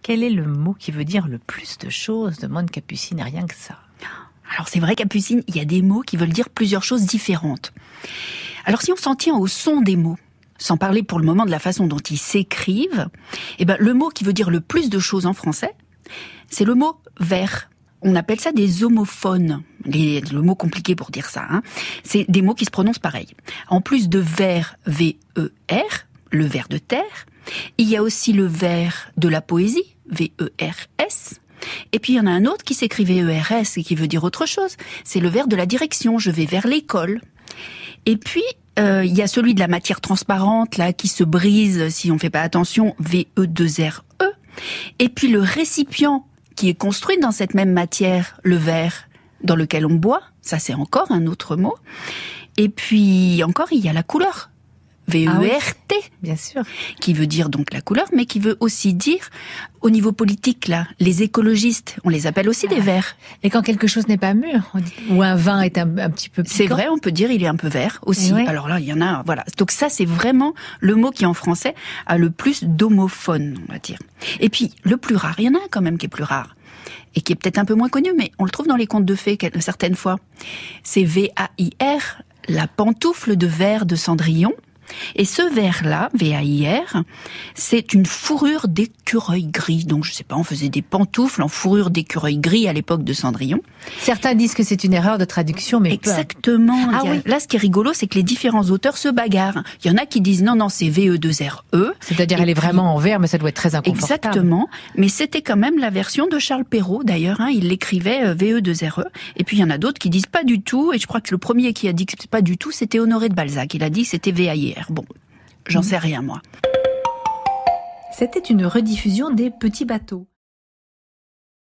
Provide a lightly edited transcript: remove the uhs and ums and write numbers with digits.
Quel est le mot qui veut dire le plus de choses, demande Capucine, et rien que ça. Alors c'est vrai, Capucine, il y a des mots qui veulent dire plusieurs choses différentes. Alors si on s'en tient au son des mots, sans parler pour le moment de la façon dont ils s'écrivent, le mot qui veut dire le plus de choses en français, c'est le mot vers. On appelle ça des homophones. Le mot compliqué pour dire ça, hein. C'est des mots qui se prononcent pareil. En plus de vers, V-E-R, le vers de terre, il y a aussi le vers de la poésie, V-E-R-S. Et puis il y en a un autre qui s'écrit V-E-R-S et qui veut dire autre chose. C'est le vers de la direction, je vais vers l'école. Et puis il y a celui de la matière transparente là qui se brise si on fait pas attention, V-E-2-R-E. Et puis le récipient qui est construit dans cette même matière, le verre dans lequel on boit, ça c'est encore un autre mot. Et puis encore il y a la couleur. V-E-R-T, bien sûr, qui veut dire donc la couleur, mais qui veut aussi dire, au niveau politique, là, les écologistes, on les appelle aussi des verts. Et quand quelque chose n'est pas mûr, ou un vin est un petit peu piquant. C'est vrai, on peut dire il est un peu vert aussi. Oui. Alors là, il y en a, voilà. Donc ça, c'est vraiment le mot qui, en français, a le plus d'homophones, on va dire. Et puis, le plus rare, il y en a un quand même qui est plus rare. Et qui est peut-être un peu moins connu, mais on le trouve dans les contes de fées certaines fois. C'est V-A-I-R, la pantoufle de verre de Cendrillon. Et ce verre-là, V-A-I-R, c'est une fourrure d'écureuil gris. Donc, je sais pas, on faisait des pantoufles en fourrure d'écureuil gris à l'époque de Cendrillon. Certains disent que c'est une erreur de traduction, mais exactement. Oui. Là, ce qui est rigolo, c'est que les différents auteurs se bagarrent. Il y en a qui disent non, c'est V-E-2-R-E. C'est-à-dire, elle est vraiment en vert, mais ça doit être très inconfortable. Exactement. Mais c'était quand même la version de Charles Perrault, d'ailleurs. Hein, il l'écrivait V-E-2-R-E. Et puis, il y en a d'autres qui disent pas du tout. Et je crois que le premier qui a dit que c'était pas du tout, c'était Honoré de Balzac. Il a dit que c'était V-A-I-R. Bon, j'en sais rien, moi. C'était une rediffusion des Petits Bateaux.